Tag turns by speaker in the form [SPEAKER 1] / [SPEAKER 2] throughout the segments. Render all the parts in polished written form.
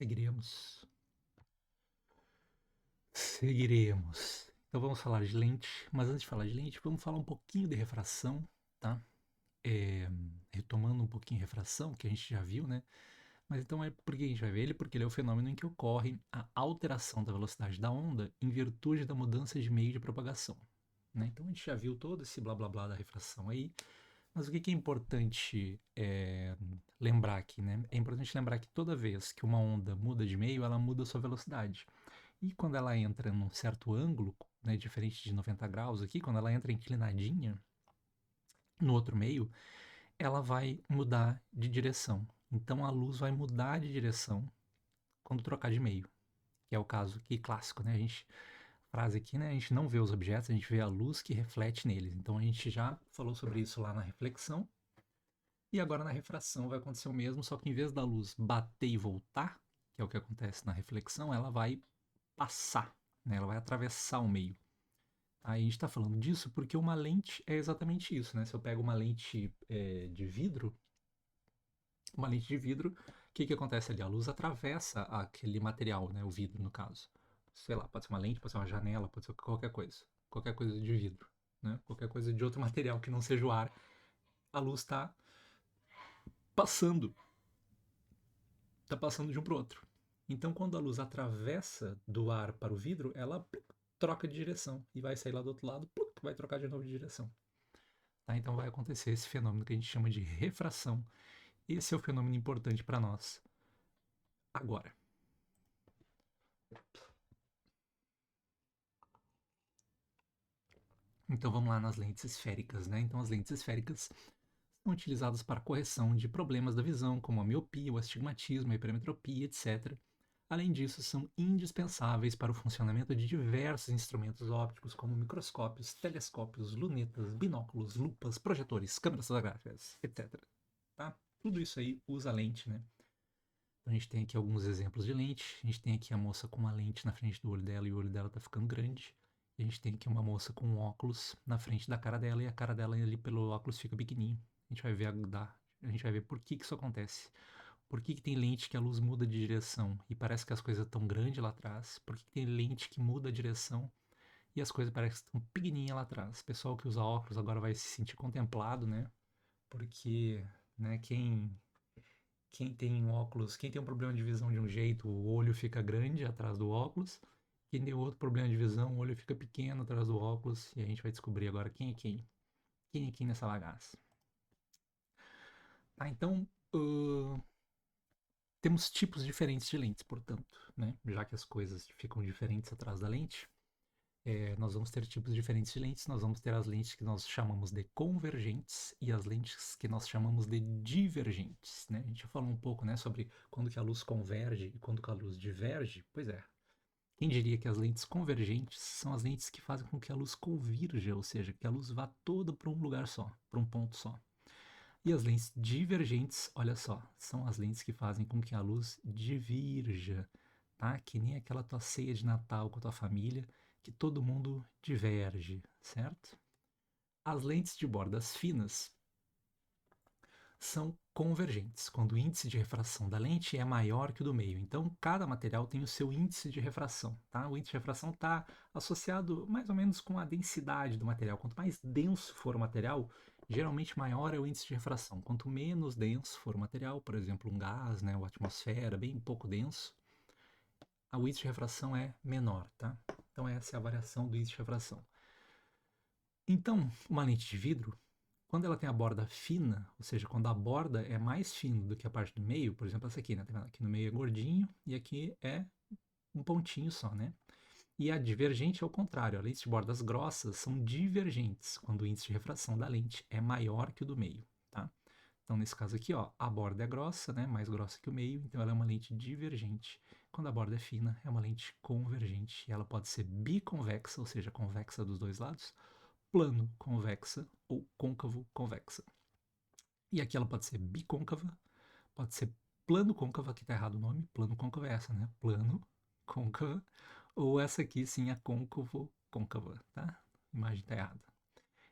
[SPEAKER 1] Seguiremos. Seguiremos. Então vamos falar de lente, mas antes de falar de lente, vamos falar um pouquinho de refração, tá? Retomando um pouquinho a refração, que a gente já viu, né? Mas então é porque a gente vai ver ele, porque ele é o fenômeno em que ocorre a alteração da velocidade da onda em virtude da mudança de meio de propagação, né? Então a gente já viu todo esse blá blá blá da refração aí, mas o que é importante lembrar aqui, né? É importante lembrar que toda vez que uma onda muda de meio, ela muda a sua velocidade. E quando ela entra num certo ângulo, né, diferente de 90 graus aqui, quando ela entra inclinadinha no outro meio, ela vai mudar de direção. Então a luz vai mudar de direção quando trocar de meio, que é o caso aqui clássico, né? A gente frase aqui, né? A gente não vê os objetos, a gente vê a luz que reflete neles. Então a gente já falou sobre isso lá na reflexão. E agora na refração vai acontecer o mesmo, só que em vez da luz bater e voltar, que é o que acontece na reflexão, ela vai passar, né? Ela vai atravessar o meio. Aí a gente está falando disso porque uma lente é exatamente isso, né? Se eu pego uma lente de vidro, o que acontece ali? A luz atravessa aquele material, né? O vidro, no caso. Sei lá, pode ser uma lente, pode ser uma janela, pode ser qualquer coisa. Qualquer coisa de vidro, né? Qualquer coisa de outro material que não seja o ar. A luz está passando. Está passando de um para o outro. Então, quando a luz atravessa do ar para o vidro, ela troca de direção e vai sair lá do outro lado, vai trocar de novo de direção. Tá? Então vai acontecer esse fenômeno que a gente chama de refração. Esse é o fenômeno importante para nós agora. Então vamos lá nas lentes esféricas, né? Então as lentes esféricas são utilizadas para correção de problemas da visão, como a miopia, o astigmatismo, a hipermetropia, etc. Além disso, são indispensáveis para o funcionamento de diversos instrumentos ópticos, como microscópios, telescópios, lunetas, binóculos, lupas, projetores, câmeras fotográficas, etc. Tá? Tudo isso aí usa lente, né? Então, a gente tem aqui alguns exemplos de lente. A gente tem aqui a moça com uma lente na frente do olho dela e o olho dela está ficando grande. E a gente tem aqui uma moça com um óculos na frente da cara dela e a cara dela ali pelo óculos fica pequenininho. A gente vai ver por que isso acontece. Por que tem lente que a luz muda de direção e parece que as coisas estão grandes lá atrás? Por que tem lente que muda a direção e as coisas parecem que estão pequenininhas lá atrás? O pessoal que usa óculos agora vai se sentir contemplado, né? Porque, né, quem tem óculos, quem tem um problema de visão de um jeito, o olho fica grande atrás do óculos. Quem tem outro problema de visão, o olho fica pequeno atrás do óculos. E a gente vai descobrir agora quem é quem. Quem é quem nessa bagaça. Tá, então, temos tipos diferentes de lentes, portanto, né? Já que as coisas ficam diferentes atrás da lente, nós vamos ter tipos diferentes de lentes. Nós vamos ter as lentes que nós chamamos de convergentes e as lentes que nós chamamos de divergentes, né? A gente já falou um pouco, né, sobre quando que a luz converge e quando que a luz diverge. Pois é. Quem diria que as lentes convergentes são as lentes que fazem com que a luz convirja, ou seja, que a luz vá toda para um lugar só, para um ponto só. E as lentes divergentes, olha só, são as lentes que fazem com que a luz divirja, tá? Que nem aquela tua ceia de Natal com a tua família, que todo mundo diverge, certo? As lentes de bordas finas são convergentes, quando o índice de refração da lente é maior que o do meio. Então, cada material tem o seu índice de refração, tá? O índice de refração está associado mais ou menos com a densidade do material. Quanto mais denso for o material, geralmente maior é o índice de refração. Quanto menos denso for o material, por exemplo, um gás, né, ou atmosfera, bem pouco denso, o índice de refração é menor, tá? Então, essa é a variação do índice de refração. Então, uma lente de vidro, quando ela tem a borda fina, ou seja, quando a borda é mais fina do que a parte do meio, por exemplo, essa aqui, né? Aqui no meio é gordinho e aqui é um pontinho só, né? E a divergente é o contrário, as lentes de bordas grossas são divergentes, quando o índice de refração da lente é maior que o do meio, tá? Então, nesse caso aqui, ó, a borda é grossa, né? Mais grossa que o meio, então ela é uma lente divergente. Quando a borda é fina, é uma lente convergente. E ela pode ser biconvexa, ou seja, convexa dos dois lados, plano convexa ou côncavo convexa. E aqui ela pode ser bicôncava, pode ser plano côncava, que tá errado o nome, plano côncavo é essa, né? Plano côncava, ou essa aqui sim, a côncavo côncava, tá? A imagem tá errada.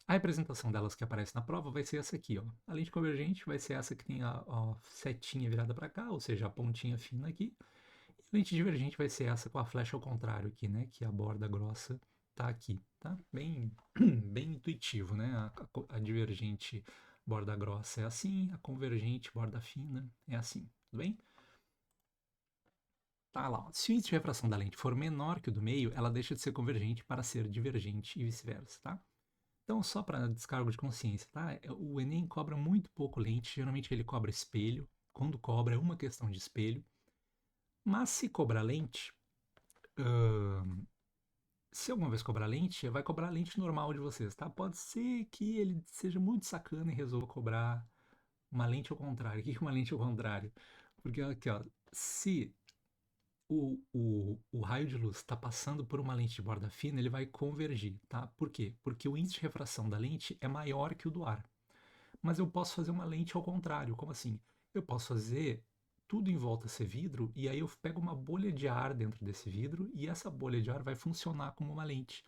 [SPEAKER 1] A representação delas que aparece na prova vai ser essa aqui, ó. A lente convergente vai ser essa que tem a setinha virada para cá, ou seja, a pontinha fina aqui. Lente divergente vai ser essa com a flecha ao contrário aqui, né? Que a borda grossa tá aqui, tá? Bem, bem intuitivo, né? A divergente borda grossa é assim, a convergente borda fina é assim, tudo bem? Tá lá, ó. Se o índice de refração da lente for menor que o do meio, ela deixa de ser convergente para ser divergente e vice-versa, tá? Então, só para descargo de consciência, tá? O Enem cobra muito pouco lente, geralmente ele cobra espelho. Quando cobra, é uma questão de espelho. Mas se cobrar lente, se alguma vez cobrar lente, vai cobrar a lente normal de vocês, tá? Pode ser que ele seja muito sacana e resolva cobrar uma lente ao contrário. O que é uma lente ao contrário? Porque aqui, ó, se o raio de luz está passando por uma lente de borda fina, ele vai convergir, tá? Por quê? Porque o índice de refração da lente é maior que o do ar. Mas eu posso fazer uma lente ao contrário. Como assim? Eu posso fazer tudo em volta ser vidro e aí eu pego uma bolha de ar dentro desse vidro e essa bolha de ar vai funcionar como uma lente.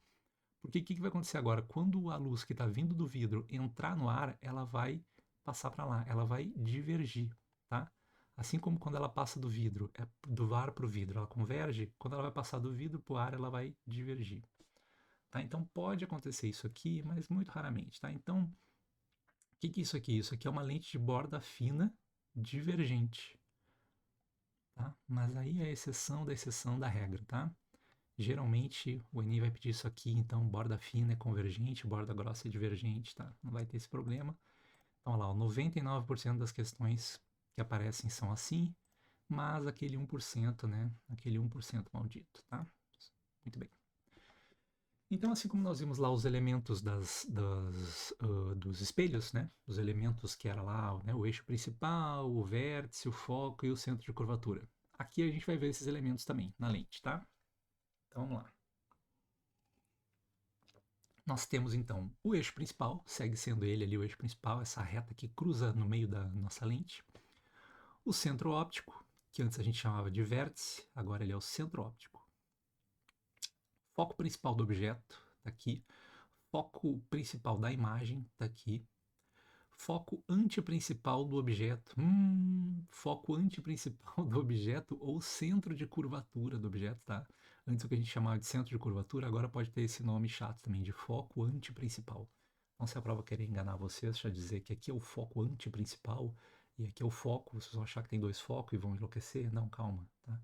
[SPEAKER 1] Porque o que vai acontecer agora? Quando a luz que está vindo do vidro entrar no ar, ela vai passar para lá, ela vai divergir, tá? Assim como quando ela passa do vidro, do ar para o vidro, ela converge, quando ela vai passar do vidro para o ar, ela vai divergir. Tá? Então pode acontecer isso aqui, mas muito raramente. Tá? Então, o que é isso aqui? Isso aqui é uma lente de borda fina divergente. Tá? Mas aí é a exceção da regra. Tá? Geralmente o Enem vai pedir isso aqui, então borda fina é convergente, borda grossa é divergente, tá? Não vai ter esse problema. Então, olha lá, 99% das questões que aparecem são assim, mas aquele 1%, né? Aquele 1% maldito, tá? Muito bem. Então, assim como nós vimos lá os elementos dos espelhos, né? Os elementos que era lá, né? O eixo principal, o vértice, o foco e o centro de curvatura. Aqui a gente vai ver esses elementos também na lente, tá? Então, vamos lá. Nós temos então o eixo principal, segue sendo ele ali o eixo principal, essa reta que cruza no meio da nossa lente. O centro óptico, que antes a gente chamava de vértice, agora ele é o centro óptico. Foco principal do objeto, está aqui. Foco principal da imagem, está aqui. Foco antiprincipal do objeto. Foco antiprincipal do objeto ou centro de curvatura do objeto, tá? Antes o que a gente chamava de centro de curvatura, agora pode ter esse nome chato também, de foco antiprincipal. Então, se a prova querer enganar vocês, já dizer que aqui é o foco antiprincipal e aqui é o foco, vocês vão achar que tem dois focos e vão enlouquecer. Não, calma, tá?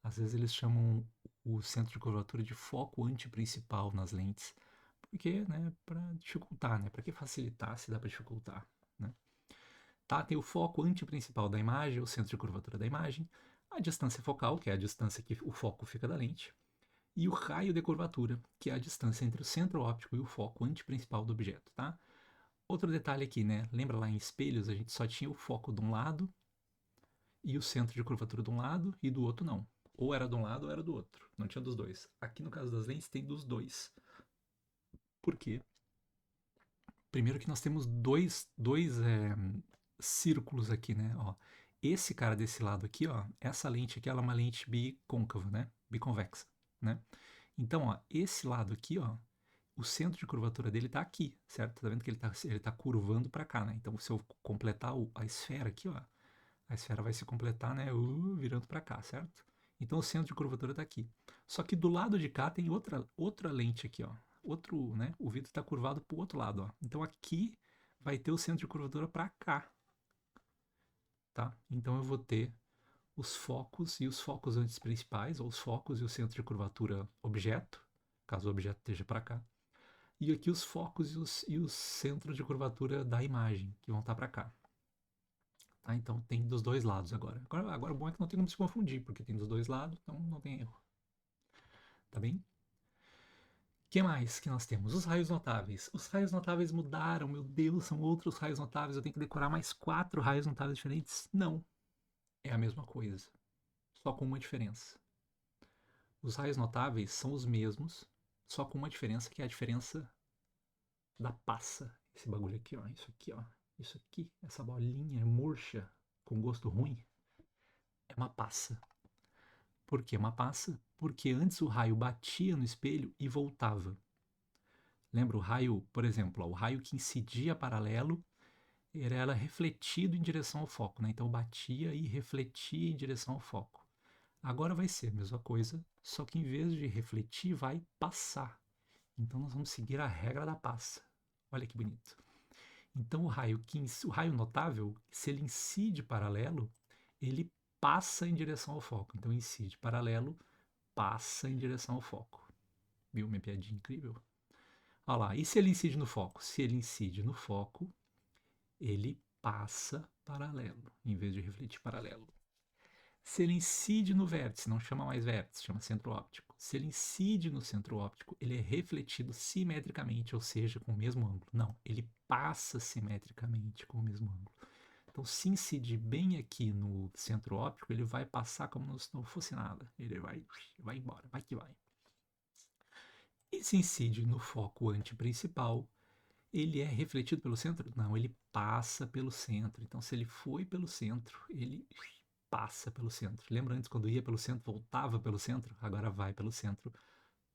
[SPEAKER 1] Às vezes eles chamam o centro de curvatura de foco antiprincipal nas lentes, porque, né, para dificultar, né? Para que facilitar se dá para dificultar, né? Tá? Tem o foco antiprincipal da imagem, o centro de curvatura da imagem, a distância focal, que é a distância que o foco fica da lente, e o raio de curvatura, que é a distância entre o centro óptico e o foco antiprincipal do objeto, tá? Outro detalhe aqui, né? Lembra lá em espelhos, a gente só tinha o foco de um lado e o centro de curvatura de um lado e do outro não. Ou era de um lado ou era do outro. Não tinha dos dois. Aqui no caso das lentes tem dos dois. Por quê? Primeiro que nós temos dois círculos aqui, né? Ó, esse cara desse lado aqui, ó, essa lente aqui ela é uma lente bicôncava, né? Biconvexa, né? Então, ó, esse lado aqui, ó, o centro de curvatura dele tá aqui, certo? Tá vendo que ele tá curvando para cá, né? Então, se eu completar a esfera aqui, ó, a esfera vai se completar, né? Virando para cá, certo? Então, o centro de curvatura tá aqui. Só que do lado de cá tem outra lente aqui, ó. Outro, né? O vidro está curvado para o outro lado, ó. Então, aqui vai ter o centro de curvatura para cá, tá? Então, eu vou ter os focos e os focos antes principais, ou os focos e o centro de curvatura objeto, caso o objeto esteja para cá. E aqui os focos e os centros de curvatura da imagem, que vão estar para cá. Tá? Então tem dos dois lados agora. Agora o bom é que não tem como se confundir, porque tem dos dois lados, então não tem erro. Tá bem? O que mais que nós temos? Os raios notáveis. Os raios notáveis mudaram, meu Deus, são outros raios notáveis. Eu tenho que decorar mais 4 raios notáveis diferentes? Não. É a mesma coisa, só com uma diferença. Os raios notáveis são os mesmos, só com uma diferença, que é a diferença da passa. Esse bagulho aqui, ó. Isso aqui, ó. Isso aqui, essa bolinha murcha com gosto ruim, é uma passa. Por que uma passa? Porque antes o raio batia no espelho e voltava. Lembra o raio, por exemplo, ó, o raio que incidia paralelo era refletido em direção ao foco, né? Então batia e refletia em direção ao foco. Agora vai ser a mesma coisa, só que em vez de refletir, vai passar. Então nós vamos seguir a regra da passa. Olha que bonito. Então o raio notável, se ele incide paralelo, ele passa em direção ao foco. Então incide paralelo, passa em direção ao foco. Viu minha piadinha incrível? Olha lá, e se ele incide no foco? Se ele incide no foco, ele passa paralelo, em vez de refletir paralelo. Se ele incide no vértice, não chama mais vértice, chama centro óptico. Se ele incide no centro óptico, ele é refletido simetricamente, ou seja, com o mesmo ângulo. Não, ele passa simetricamente com o mesmo ângulo. Então, se incidir bem aqui no centro óptico, ele vai passar como se não fosse nada. Ele vai embora, vai que vai. E se incide no foco antiprincipal, ele é refletido pelo centro? Não, ele passa pelo centro. Então, se ele foi pelo centro, ele passa pelo centro. Lembra antes quando ia pelo centro, voltava pelo centro? Agora vai pelo centro,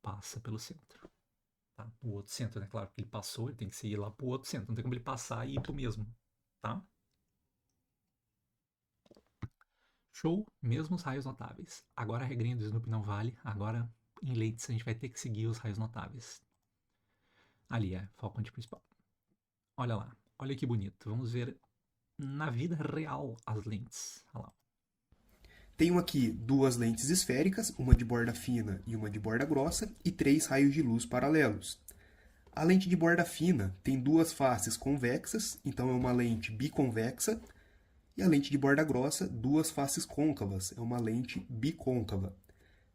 [SPEAKER 1] passa pelo centro. Tá? O outro centro, né? Claro que ele passou, ele tem que ir lá pro outro centro. Não tem como ele passar e ir pro mesmo. Tá? Show, mesmo os raios notáveis. Agora a regrinha do Snoopy não vale. Agora em lentes a gente vai ter que seguir os raios notáveis. Ali é foco antiprincipal. Olha lá, olha que bonito. Vamos ver na vida real as lentes. Olha lá.
[SPEAKER 2] Tenho aqui duas lentes esféricas, uma de borda fina e uma de borda grossa, e 3 raios de luz paralelos. A lente de borda fina tem duas faces convexas, então é uma lente biconvexa, e a lente de borda grossa, duas faces côncavas, é uma lente bicôncava.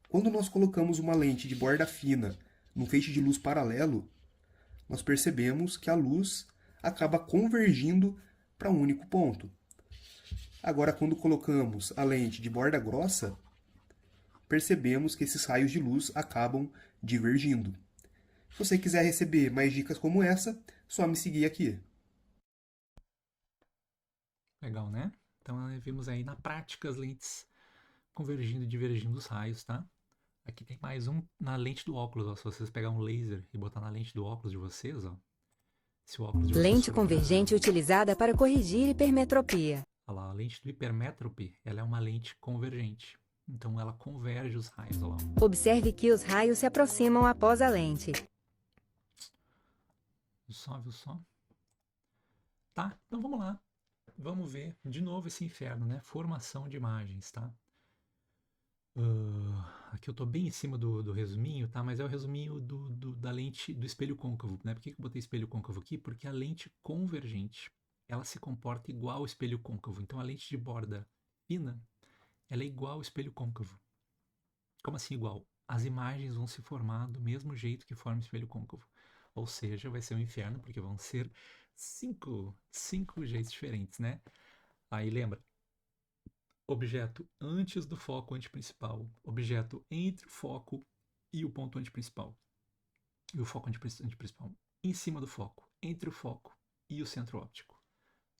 [SPEAKER 2] Quando nós colocamos uma lente de borda fina num feixe de luz paralelo, nós percebemos que a luz acaba convergindo para um único ponto. Agora, quando colocamos a lente de borda grossa, percebemos que esses raios de luz acabam divergindo. Se você quiser receber mais dicas como essa, só me seguir aqui.
[SPEAKER 1] Legal, né? Então vimos aí na prática as lentes convergindo e divergindo os raios, tá? Aqui tem mais um na lente do óculos, ó. Se vocês pegar um laser e botar na lente do óculos de vocês, ó. Se o óculos de vocês
[SPEAKER 3] Lente
[SPEAKER 1] for...
[SPEAKER 3] convergente utilizada para corrigir hipermetropia.
[SPEAKER 1] Olha lá, a lente do hipermétrope, ela é uma lente convergente. Então ela converge os raios, olha lá.
[SPEAKER 3] Observe que os raios se aproximam após a lente.
[SPEAKER 1] Viu só? Tá, então vamos lá. Vamos ver de novo esse inferno, né? Formação de imagens, tá? Aqui eu tô bem em cima do resuminho, tá? Mas é o resuminho da lente do espelho côncavo, né? Por que eu botei espelho côncavo aqui? Porque a lente convergente, ela se comporta igual ao espelho côncavo. Então a lente de borda fina, ela é igual ao espelho côncavo. Como assim igual? As imagens vão se formar do mesmo jeito que forma o espelho côncavo. Ou seja, vai ser um inferno, porque vão ser cinco jeitos diferentes, né? Aí lembra, objeto antes do foco antiprincipal, objeto entre o foco e o ponto antiprincipal, e o foco antiprincipal em cima do foco, entre o foco e o centro óptico,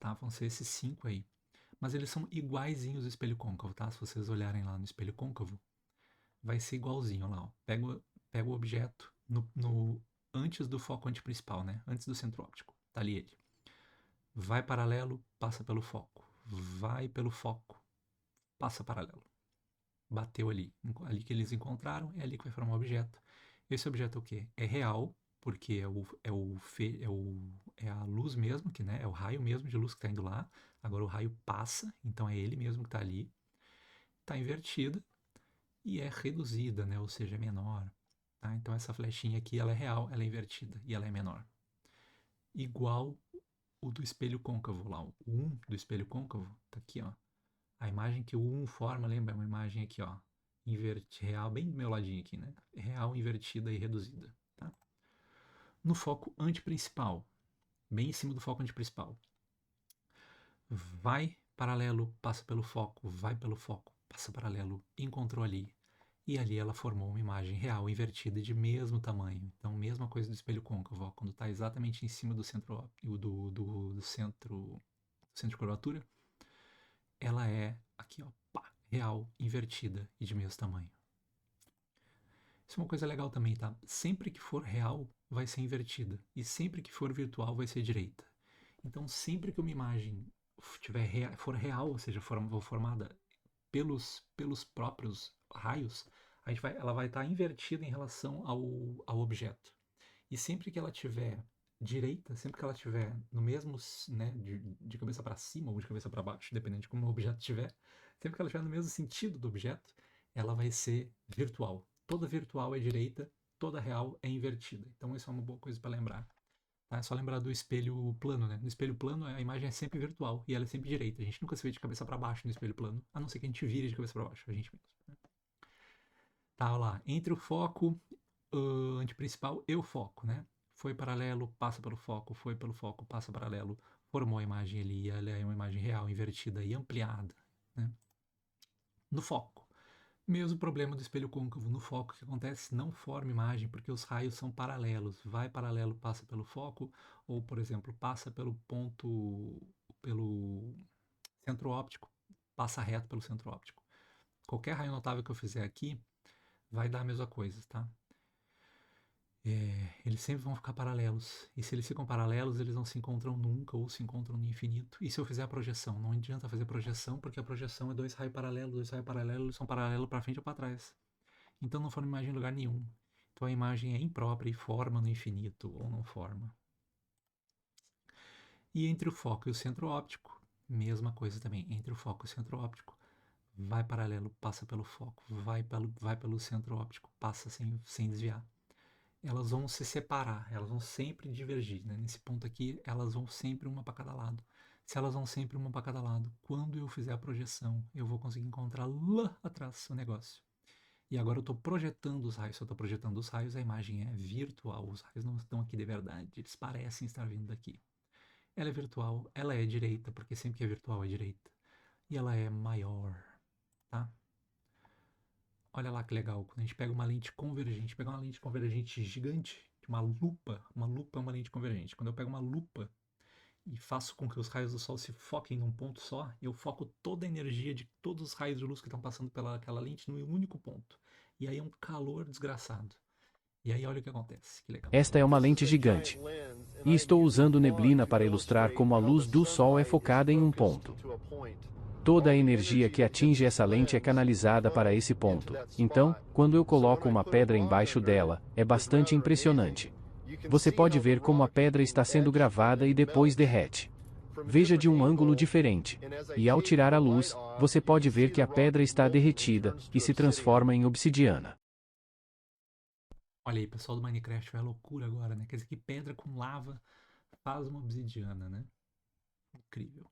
[SPEAKER 1] tá? Vão ser esses 5 aí. Mas eles são iguaizinhos ao espelho côncavo, tá? Se vocês olharem lá no espelho côncavo, vai ser igualzinho lá, ó. Pega o objeto antes do foco antiprincipal, né? Antes do centro óptico, tá ali ele. Vai paralelo, passa pelo foco. Vai pelo foco, passa paralelo. Bateu ali. Ali que eles encontraram, é ali que vai formar o objeto. Esse objeto é o quê? É real, porque é a luz mesmo, que, né, é o raio mesmo de luz que está indo lá. Agora o raio passa, então é ele mesmo que está ali. Está invertida e é reduzida, né, ou seja, é menor. Tá? Então essa flechinha aqui ela é real, ela é invertida e ela é menor. Igual o do espelho côncavo lá, o 1 do espelho côncavo, tá aqui, ó. A imagem que o 1 forma, lembra? É uma imagem aqui, ó. Real, bem do meu ladinho aqui, né? Real, invertida e reduzida, tá? No foco antiprincipal, bem em cima do foco antiprincipal. Vai paralelo, passa pelo foco, vai pelo foco, passa paralelo, encontrou ali. E ali ela formou uma imagem real, invertida e de mesmo tamanho. Então, mesma coisa do espelho côncavo, ó, quando está exatamente em cima do centro do centro de curvatura, ela é aqui, ó, pá, real, invertida e de mesmo tamanho. Isso é uma coisa legal também, tá? Sempre que for real, vai ser invertida. E sempre que for virtual, vai ser direita. Então, sempre que uma imagem for real, ou seja, for formada pelos próprios raios, ela vai estar invertida em relação ao objeto. E sempre que ela tiver direita, sempre que ela tiver no mesmo, né, de cabeça para cima ou de cabeça para baixo, dependendo de como o objeto estiver, sempre que ela estiver no mesmo sentido do objeto, ela vai ser virtual. Toda virtual é direita, toda real é invertida. Então isso é uma boa coisa para lembrar. Tá? É só lembrar do espelho plano, né? No espelho plano a imagem é sempre virtual e ela é sempre direita. A gente nunca se vê de cabeça para baixo no espelho plano, a não ser que a gente vire de cabeça para baixo, a gente mesmo. Né? Tá lá, entre o foco antiprincipal e o foco, né? Foi paralelo, passa pelo foco, passa paralelo, formou a imagem ali, ela é uma imagem real, invertida e ampliada, né? No foco, mesmo problema do espelho côncavo. No foco, o que acontece? Não forma imagem porque os raios são paralelos. Vai paralelo, passa pelo foco, ou, por exemplo, passa pelo pelo centro óptico, passa reto pelo centro óptico. Qualquer raio notável que eu fizer aqui vai dar a mesma coisa, tá? Eles sempre vão ficar paralelos. E se eles ficam paralelos, eles não se encontram nunca ou se encontram no infinito. E se eu fizer a projeção? Não adianta fazer projeção, porque a projeção é dois raios paralelos, eles são paralelos para frente ou para trás. Então não forma imagem em lugar nenhum. Então a imagem é imprópria e forma no infinito ou não forma. E entre o foco e o centro óptico, mesma coisa também. Entre o foco e o centro óptico, vai paralelo, passa pelo foco, vai pelo centro óptico, passa sem desviar. Elas vão se separar, elas vão sempre divergir. Né? Nesse ponto aqui, elas vão sempre uma para cada lado. Se elas vão sempre uma para cada lado, quando eu fizer a projeção, eu vou conseguir encontrar lá atrás o negócio. E agora eu estou projetando os raios. Se eu estou projetando os raios, a imagem é virtual. Os raios não estão aqui de verdade, eles parecem estar vindo daqui. Ela é virtual, ela é direita, porque sempre que é virtual é direita. E ela é maior, tá? Olha lá que legal, quando a gente pega uma lente convergente, pegar uma lente convergente gigante, uma lupa é uma lente convergente. Quando eu pego uma lupa e faço com que os raios do Sol se foquem num ponto só, eu foco toda a energia de todos os raios de luz que estão passando pelaquela lente num único ponto. E aí é um calor desgraçado. E aí olha o que acontece, que legal.
[SPEAKER 4] Esta é uma lente gigante. E estou usando neblina para ilustrar como a luz do Sol é focada em um ponto. Toda a energia que atinge essa lente é canalizada para esse ponto. Então, quando eu coloco uma pedra embaixo dela, é bastante impressionante. Você pode ver como a pedra está sendo gravada e depois derrete. Veja de um ângulo diferente. E ao tirar a luz, você pode ver que a pedra está derretida e se transforma em obsidiana.
[SPEAKER 1] Olha aí, pessoal do Minecraft, vai loucura agora, né? Quer dizer que pedra com lava faz uma obsidiana, né? Incrível.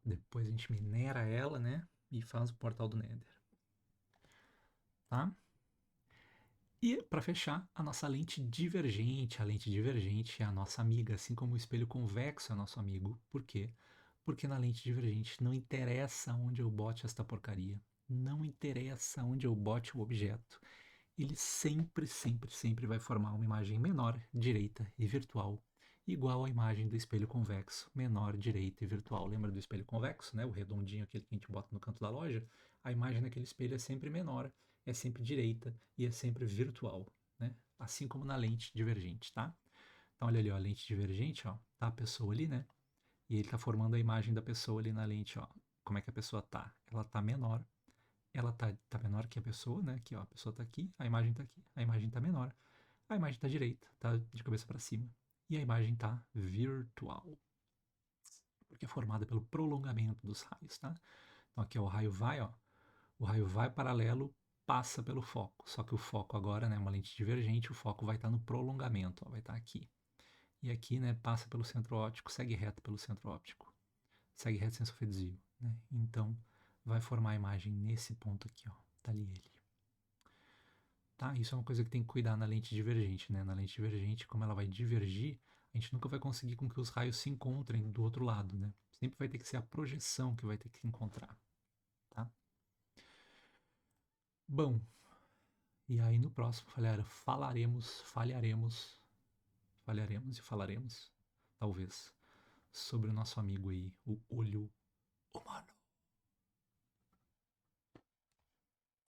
[SPEAKER 1] Depois a gente minera ela, né? E faz o portal do Nether. Tá? E para fechar, a nossa lente divergente. A lente divergente é a nossa amiga, assim como o espelho convexo é nosso amigo. Por quê? Porque na lente divergente não interessa onde eu bote esta porcaria. Não interessa onde eu bote o objeto. Ele sempre, sempre, sempre vai formar uma imagem menor, direita e virtual, igual à imagem do espelho convexo, menor, direita e virtual. Lembra do espelho convexo, né? O redondinho, aquele que a gente bota no canto da loja? A imagem daquele espelho é sempre menor, é sempre direita e é sempre virtual, né? Assim como na lente divergente, tá? Então olha ali, ó, a lente divergente, ó, tá a pessoa ali, né? E ele tá formando a imagem da pessoa ali na lente, ó. Como é que a pessoa tá? Ela tá menor, ela tá menor que a pessoa, né? Aqui, ó, a pessoa tá aqui, a imagem tá aqui, a imagem tá menor, a imagem tá direita, tá de cabeça para cima, e a imagem tá virtual, porque é formada pelo prolongamento dos raios, tá? Então aqui, ó, o raio vai paralelo, passa pelo foco, só que o foco agora, né, uma lente divergente, o foco vai estar no prolongamento, ó, vai estar aqui. E aqui, né, passa pelo centro óptico, segue reto pelo centro óptico, segue reto sem sofrer desvio, né? Então vai formar a imagem nesse ponto aqui, ó, tá ali ele. Tá? Isso é uma coisa que tem que cuidar na lente divergente, né? Na lente divergente, como ela vai divergir, a gente nunca vai conseguir com que os raios se encontrem do outro lado, né? Sempre vai ter que ser a projeção que vai ter que encontrar, tá? Bom, e aí no próximo falharemos e falaremos, talvez, sobre o nosso amigo aí, o olho humano.